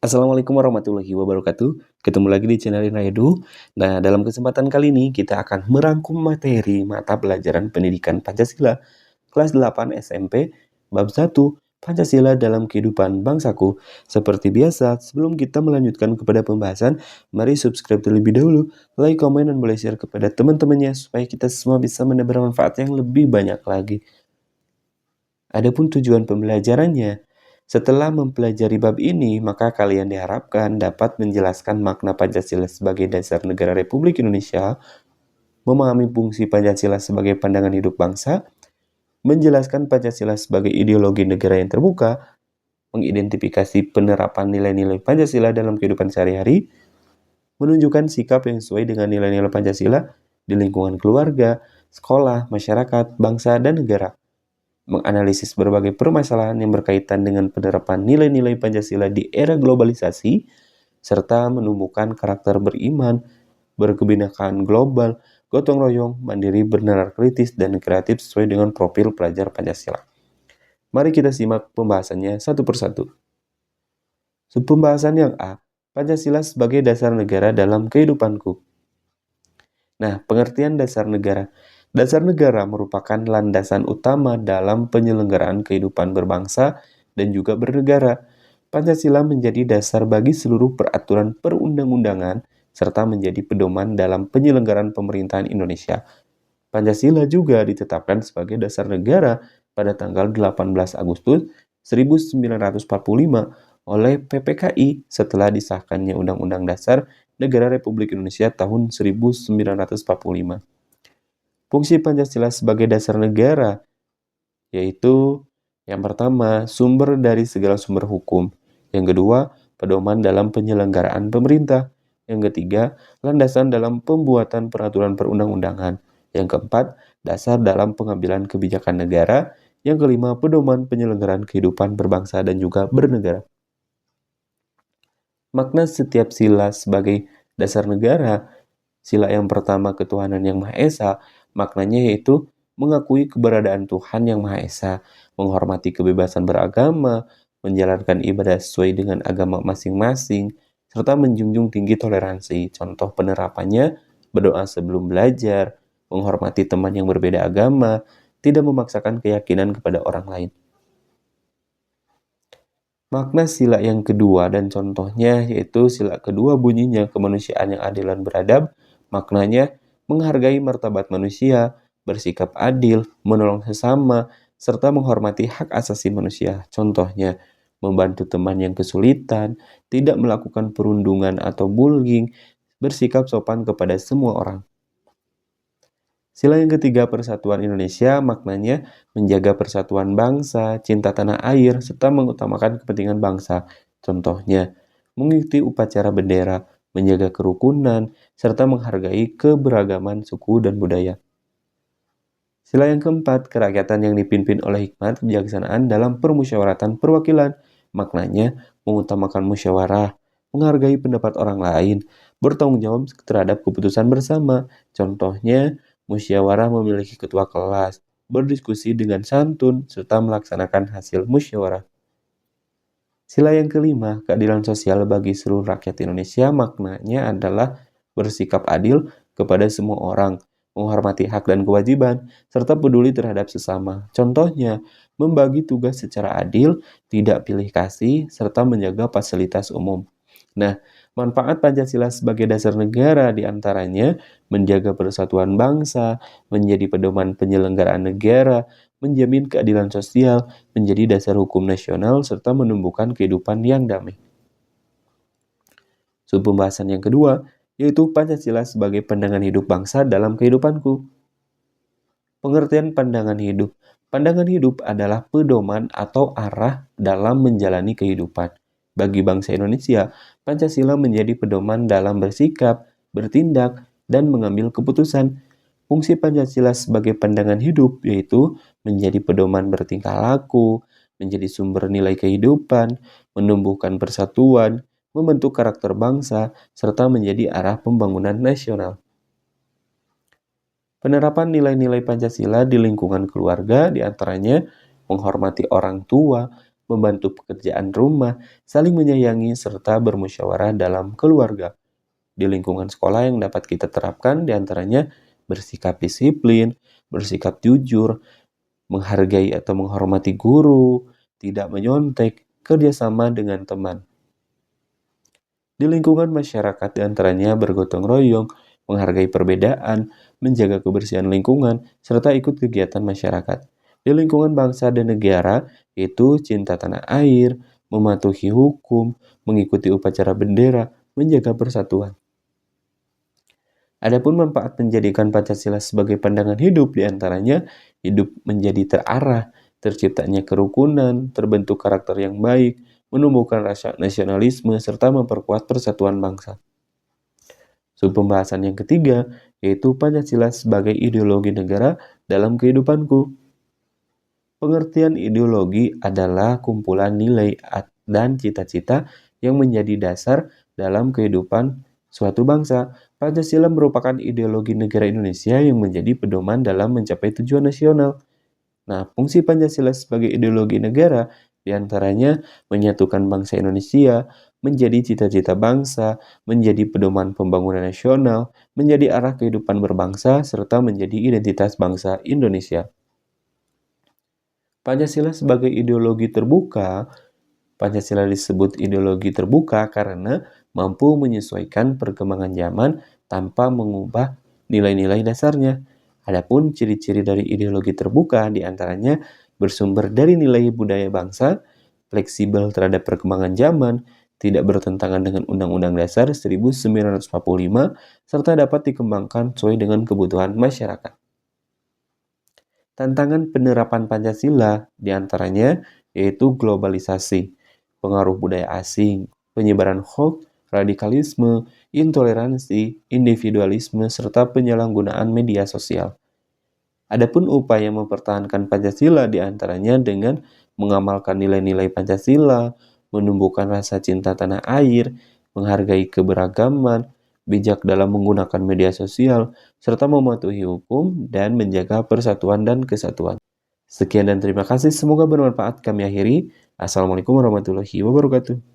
Assalamualaikum warahmatullahi wabarakatuh. Ketemu lagi di channel Rayadu. Nah, dalam kesempatan kali ini kita akan merangkum materi mata pelajaran pendidikan Pancasila kelas 8 SMP bab 1 Pancasila dalam kehidupan bangsaku. Seperti biasa, sebelum kita melanjutkan kepada pembahasan, mari subscribe terlebih dahulu, like, komen, dan boleh share kepada teman-temannya supaya kita semua bisa mendapat manfaat yang lebih banyak lagi. Adapun tujuan pembelajarannya, setelah mempelajari bab ini, maka kalian diharapkan dapat menjelaskan makna Pancasila sebagai dasar negara Republik Indonesia, memahami fungsi Pancasila sebagai pandangan hidup bangsa, menjelaskan Pancasila sebagai ideologi negara yang terbuka, mengidentifikasi penerapan nilai-nilai Pancasila dalam kehidupan sehari-hari, menunjukkan sikap yang sesuai dengan nilai-nilai Pancasila di lingkungan keluarga, sekolah, masyarakat, bangsa, dan negara, menganalisis berbagai permasalahan yang berkaitan dengan penerapan nilai-nilai Pancasila di era globalisasi, serta menumbuhkan karakter beriman, berkebinekaan global, gotong royong, mandiri, bernalar kritis, dan kreatif sesuai dengan profil pelajar Pancasila. Mari kita simak pembahasannya satu persatu. Pembahasan yang A, Pancasila sebagai dasar negara dalam kehidupanku. Nah, pengertian dasar negara. Dasar negara merupakan landasan utama dalam penyelenggaraan kehidupan berbangsa dan juga bernegara. Pancasila menjadi dasar bagi seluruh peraturan perundang-undangan serta menjadi pedoman dalam penyelenggaraan pemerintahan Indonesia. Pancasila juga ditetapkan sebagai dasar negara pada tanggal 18 Agustus 1945 oleh PPKI setelah disahkannya Undang-Undang Dasar Negara Republik Indonesia tahun 1945. Fungsi Pancasila sebagai dasar negara yaitu yang pertama, sumber dari segala sumber hukum. Yang kedua, pedoman dalam penyelenggaraan pemerintah. Yang ketiga, landasan dalam pembuatan peraturan perundang-undangan. Yang keempat, dasar dalam pengambilan kebijakan negara. Yang kelima, pedoman penyelenggaraan kehidupan berbangsa dan juga bernegara. Makna setiap sila sebagai dasar negara. Sila yang pertama, ketuhanan yang Maha Esa, maknanya yaitu mengakui keberadaan Tuhan yang Maha Esa, menghormati kebebasan beragama, menjalankan ibadah sesuai dengan agama masing-masing, serta menjunjung tinggi toleransi. Contoh penerapannya, berdoa sebelum belajar, menghormati teman yang berbeda agama, tidak memaksakan keyakinan kepada orang lain. Makna sila yang kedua dan contohnya yaitu sila kedua bunyinya kemanusiaan yang adil dan beradab, maknanya menghargai martabat manusia, bersikap adil, menolong sesama, serta menghormati hak asasi manusia. Contohnya, membantu teman yang kesulitan, tidak melakukan perundungan atau bullying, bersikap sopan kepada semua orang. Sila yang ketiga, persatuan Indonesia, maknanya menjaga persatuan bangsa, cinta tanah air, serta mengutamakan kepentingan bangsa. Contohnya, mengikuti upacara bendera, menjaga kerukunan, serta menghargai keberagaman suku dan budaya. Sila yang keempat, kerakyatan yang dipimpin oleh hikmat kebijaksanaan dalam permusyawaratan perwakilan, maknanya mengutamakan musyawarah, menghargai pendapat orang lain, bertanggung jawab terhadap keputusan bersama. Contohnya, musyawarah memiliki ketua kelas, berdiskusi dengan santun, serta melaksanakan hasil musyawarah. Sila yang kelima, keadilan sosial bagi seluruh rakyat Indonesia, maknanya adalah bersikap adil kepada semua orang, menghormati hak dan kewajiban, serta peduli terhadap sesama. Contohnya, membagi tugas secara adil, tidak pilih kasih, serta menjaga fasilitas umum. Nah, manfaat Pancasila sebagai dasar negara diantaranya menjaga persatuan bangsa, menjadi pedoman penyelenggaraan negara, menjamin keadilan sosial, menjadi dasar hukum nasional, serta menumbuhkan kehidupan yang damai. Pembahasan yang kedua, yaitu Pancasila sebagai pandangan hidup bangsa dalam kehidupanku. Pengertian pandangan hidup. Pandangan hidup adalah pedoman atau arah dalam menjalani kehidupan. Bagi bangsa Indonesia, Pancasila menjadi pedoman dalam bersikap, bertindak, dan mengambil keputusan. Fungsi Pancasila sebagai pandangan hidup yaitu menjadi pedoman bertingkah laku, menjadi sumber nilai kehidupan, menumbuhkan persatuan, membentuk karakter bangsa, serta menjadi arah pembangunan nasional. Penerapan nilai-nilai Pancasila di lingkungan keluarga diantaranya menghormati orang tua, membantu pekerjaan rumah, saling menyayangi, serta bermusyawarah dalam keluarga. Di lingkungan sekolah yang dapat kita terapkan diantaranya bersikap disiplin, bersikap jujur, menghargai atau menghormati guru, tidak menyontek, kerjasama dengan teman. Di lingkungan masyarakat diantaranya bergotong royong, menghargai perbedaan, menjaga kebersihan lingkungan, serta ikut kegiatan masyarakat. Di lingkungan bangsa dan negara, itu cinta tanah air, mematuhi hukum, mengikuti upacara bendera, menjaga persatuan. Adapun manfaat menjadikan Pancasila sebagai pandangan hidup diantaranya hidup menjadi terarah, terciptanya kerukunan, terbentuk karakter yang baik, menumbuhkan rasa nasionalisme, serta memperkuat persatuan bangsa. Pembahasan yang ketiga, yaitu Pancasila sebagai ideologi negara dalam kehidupanku. Pengertian ideologi adalah kumpulan nilai dan cita-cita yang menjadi dasar dalam kehidupan suatu bangsa. Pancasila merupakan ideologi negara Indonesia yang menjadi pedoman dalam mencapai tujuan nasional. Nah, fungsi Pancasila sebagai ideologi negara diantaranya menyatukan bangsa Indonesia, menjadi cita-cita bangsa, menjadi pedoman pembangunan nasional, menjadi arah kehidupan berbangsa, serta menjadi identitas bangsa Indonesia. Pancasila sebagai ideologi terbuka, Pancasila disebut ideologi terbuka karena mampu menyesuaikan perkembangan zaman tanpa mengubah nilai-nilai dasarnya. Adapun ciri-ciri dari ideologi terbuka diantaranya bersumber dari nilai budaya bangsa, fleksibel terhadap perkembangan zaman, tidak bertentangan dengan Undang-Undang Dasar 1945, serta dapat dikembangkan sesuai dengan kebutuhan masyarakat. Tantangan penerapan Pancasila diantaranya yaitu globalisasi, pengaruh budaya asing, penyebaran hoax, radikalisme, intoleransi, individualisme, serta penyalahgunaan media sosial. Adapun upaya mempertahankan Pancasila diantaranya dengan mengamalkan nilai-nilai Pancasila, menumbuhkan rasa cinta tanah air, menghargai keberagaman, bijak dalam menggunakan media sosial, serta mematuhi hukum dan menjaga persatuan dan kesatuan. Sekian dan terima kasih, semoga bermanfaat. Kami akhiri. Assalamualaikum warahmatullahi wabarakatuh.